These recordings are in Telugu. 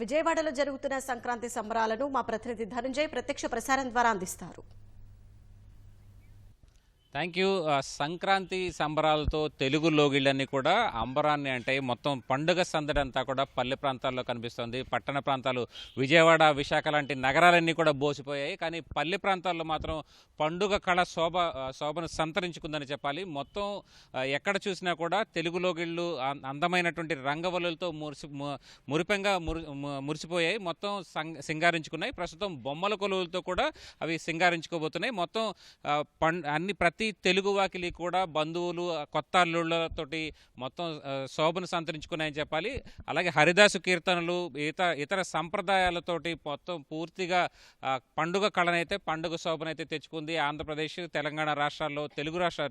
విజయవాడలో జరుగుతున్న సంక్రాంతి సంబరాలను మా ప్రతినిధి ధనంజయ్ ప్రత్యక్ష ప్రసారం ద్వారా అందిస్తారు. Thank you. సంక్రాంతి సంబరాలతో తెలుగు లోగిళ్ళన్నీ కూడా అంబరాన్ని అంటే మొత్తం పండుగ సందడి అంతా కూడా పల్లె ప్రాంతాల్లో కనిపిస్తుంది. పట్టణ ప్రాంతాలు విజయవాడ, విశాఖ లాంటి నగరాలన్నీ కూడా బోసిపోయాయి. కానీ పల్లె ప్రాంతాల్లో మాత్రం పండుగ కళ శోభను సంతరించుకుందని చెప్పాలి. మొత్తం ఎక్కడ చూసినా కూడా తెలుగు లోగిళ్ళు అందమైనటువంటి రంగవల్లులతో మురిసిపోయాయి. మొత్తం సింగారించుకున్నాయి. ప్రస్తుతం బొమ్మల కొలువులతో కూడా అవి సింగారించుకోబోతున్నాయి. మొత్తం ప్రతి తెలుగు వాకిలి కూడా బంధువులు, కొత్త అల్లుళ్ళతోటి మొత్తం శోభను సంతరించుకున్నాయని చెప్పాలి. అలాగే హరిదాసు కీర్తనలు, ఇతర సంప్రదాయాలతోటి మొత్తం పూర్తిగా పండుగ కళనైతే, పండుగ శోభనైతే తెచ్చుకుంది ఆంధ్రప్రదేశ్, తెలంగాణ రాష్ట్రాల్లో,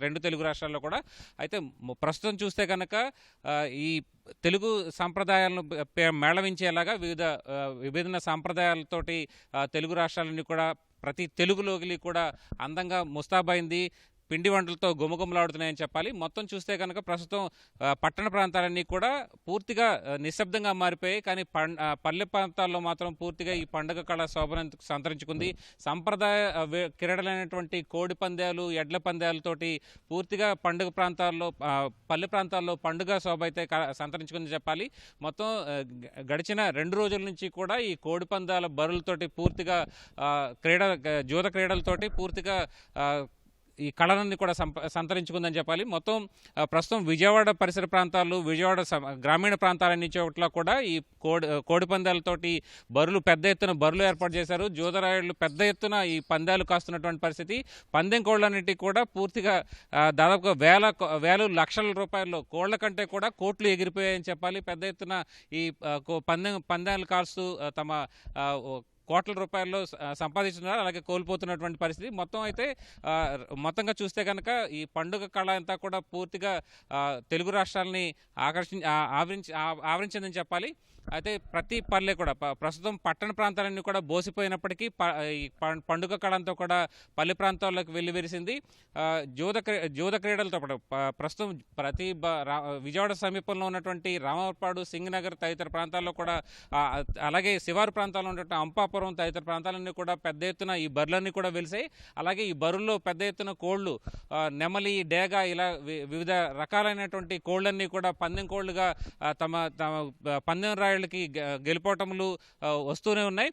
రెండు తెలుగు రాష్ట్రాల్లో కూడా. అయితే ప్రస్తుతం చూస్తే కనుక ఈ తెలుగు సంప్రదాయాలను మేళవించేలాగా విభిన్న సంప్రదాయాలతోటి తెలుగు రాష్ట్రాలన్నీ కూడా ప్రతి తెలుగు లోగిలి కూడా అందంగా ముస్తాబైంది. పిండి వంటలతో గుమగుమలాడుతున్నాయని చెప్పాలి. మొత్తం చూస్తే కనుక ప్రస్తుతం పట్టణ ప్రాంతాలన్నీ కూడా పూర్తిగా నిశ్శబ్దంగా మారిపోయాయి. కానీ పల్లె ప్రాంతాల్లో మాత్రం పూర్తిగా ఈ పండుగ కళ శోభను సంతరించుకుంది. సంప్రదాయ క్రీడలైనటువంటి కోడి పందాలు, ఎడ్ల పందాలతోటి పూర్తిగా పండుగ ప్రాంతాల్లో, పల్లె ప్రాంతాల్లో పండుగ శోభ అయితే సంతరించుకుంది చెప్పాలి. మొత్తం గడిచిన 2 రోజుల నుంచి కూడా ఈ కోడి పందాల బరులతోటి పూర్తిగా జూద క్రీడలతోటి పూర్తిగా ఈ కళలన్నీ కూడా సంతరించుకుందని చెప్పాలి. మొత్తం ప్రస్తుతం విజయవాడ పరిసర ప్రాంతాలు, విజయవాడ గ్రామీణ ప్రాంతాలన్నీ చోట్ల కూడా ఈ కోడి పందాలతోటి పెద్ద ఎత్తున బరులు ఏర్పాటు చేశారు. జూదరాయుళ్ళు పెద్ద ఎత్తున ఈ పందాలు కాస్తున్నటువంటి పరిస్థితి. పందెం కోళ్ళన్నిటికీ కూడా పూర్తిగా దాదాపుగా వేలు లక్షల రూపాయల్లో, కోళ్ల కంటే కూడా కోట్లు ఎగిరిపోయాయని చెప్పాలి. పెద్ద ఎత్తున ఈ పందాలు కాస్తూ తమ కోట్ల రూపాయల్లో సంపాదిస్తున్నారు, అలాగే కోల్పోతున్నటువంటి పరిస్థితి. మొత్తంగా చూస్తే కనుక ఈ పండుగ కళ అంతా కూడా పూర్తిగా తెలుగు రాష్ట్రాలని ఆవరించిందని చెప్పాలి. అయితే ప్రతి పల్లె కూడా ప్రస్తుతం పట్టణ ప్రాంతాలన్నీ కూడా బోసిపోయినప్పటికీ ఈ పండుగ కళంతో కూడా పల్లె ప్రాంతాల్లోకి వెల్లివిరిసింది. జూద క్రీడలతో పాటు ప్రస్తుతం విజయవాడ సమీపంలో ఉన్నటువంటి రామవరపాడు, సింగనగర్ తదితర ప్రాంతాల్లో కూడా, అలాగే శివారు ప్రాంతాల్లో ఉన్నటువంటి అంపాపురం తదితర ప్రాంతాలన్నీ కూడా పెద్ద ఎత్తున ఈ బరులన్నీ కూడా వెలిసాయి. అలాగే ఈ బరుల్లో పెద్ద ఎత్తున కోళ్లు, నెమలి, డేగ ఇలా వివిధ రకాలైనటువంటి కోళ్లన్నీ కూడా పందెం కోళ్లుగా తమ పందెం రాయుళ్ళకి గెలుపోటములు వస్తూనే ఉన్నాయి.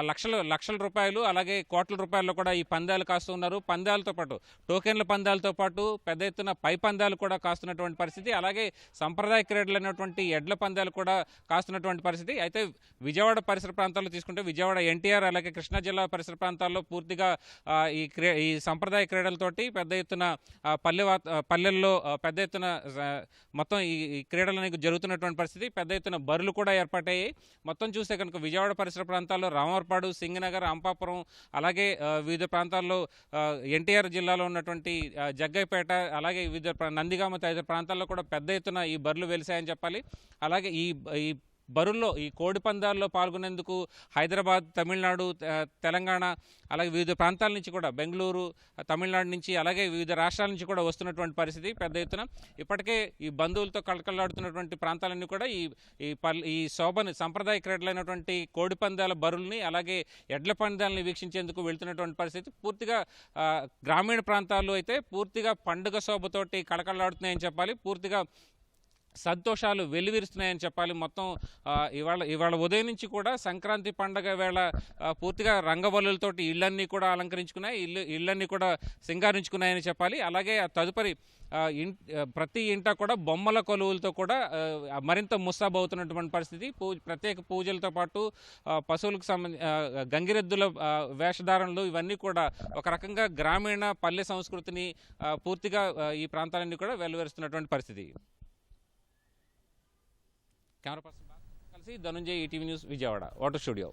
లక్షల రూపాయలు, అలాగే కోట్ల రూపాయల్లో కూడా ఈ పందాలు కాస్తున్నారు. పందాలతో పాటు టోకెన్ల పందాలతో పాటు పెద్ద ఎత్తున పై పందాలు కూడా కాస్తున్నటువంటి పరిస్థితి. అలాగే సంప్రదాయ క్రీడలైనటువంటి ఎడ్ల పందాలు కూడా కాస్తున్నటువంటి పరిస్థితి. అయితే విజయవాడ పరిసర ప్రాంతాల్లో తీసుకుంటే విజయవాడ ఎన్టీఆర్, అలాగే కృష్ణా జిల్లా పరిసర ప్రాంతాల్లో పూర్తిగా ఈ సంప్రదాయ క్రీడలతోటి పెద్ద ఎత్తున పల్లెల్లో పెద్ద ఎత్తున మొత్తం ఈ క్రీడలు జరుగుతున్నటువంటి పరిస్థితి. పెద్ద ఎత్తున బరులు కూడా ఏర్పాటయ్యాయి. మొత్తం చూస్తే కనుక విజయవాడ పరిసర ప్రాంతాల్లో రామవరపాడు, సింగనగర్, అంపాపురం, అలాగే వివిధ ప్రాంతాల్లో ఎన్టీఆర్ జిల్లాలో ఉన్నటువంటి జగ్గైపేట, అలాగే వివిధ నందిగామ తదితర ప్రాంతాల్లో కూడా పెద్ద ఎత్తున ఈ బరులు వెలిసాయని చెప్పాలి. అలాగే ఈ బరుల్లో, ఈ కోడి పందాల్లో పాల్గొనేందుకు హైదరాబాద్, తమిళనాడు, తెలంగాణ, అలాగే వివిధ ప్రాంతాల నుంచి కూడా, బెంగళూరు, తమిళనాడు నుంచి, అలాగే వివిధ రాష్ట్రాల నుంచి కూడా వస్తున్నటువంటి పరిస్థితి పెద్ద ఎత్తున. ఇప్పటికే ఈ బంధువులతో కళకళలాడుతున్నటువంటి ప్రాంతాలన్నీ కూడా ఈ శోభని, సంప్రదాయ క్రీడలైనటువంటి కోడి పందాల బరుల్ని, అలాగే ఎడ్ల పందాలని వీక్షించేందుకు వెళ్తున్నటువంటి పరిస్థితి. పూర్తిగా గ్రామీణ ప్రాంతాల్లో అయితే పూర్తిగా పండుగ శోభతోటి కళకళలాడుతున్నాయని చెప్పాలి. పూర్తిగా సంతోషాలు వెల్లివిరుస్తున్నాయని చెప్పాలి. మొత్తం ఇవాళ ఉదయం నుంచి కూడా సంక్రాంతి పండగ వేళ పూర్తిగా రంగవల్లులతోటి ఇళ్ళన్నీ కూడా అలంకరించుకున్నాయి, ఇళ్ళన్నీ కూడా సింగారించుకున్నాయని చెప్పాలి. అలాగే తదుపరి ప్రతి ఇంట కూడా బొమ్మల కొలువులతో కూడా మరింత ముస్తాబవుతున్నటువంటి పరిస్థితి. ప్రత్యేక పూజలతో పాటు పశువులకు గంగిరెద్దుల వేషధారణలు, ఇవన్నీ కూడా ఒక రకంగా గ్రామీణ పల్లె సంస్కృతిని పూర్తిగా ఈ ప్రాంతాలన్నీ కూడా వెలువరుస్తున్నటువంటి పరిస్థితి. కెమెరా పర్సన్ కలిసి Dhananjay, ETV news, Vijayawada, water studio.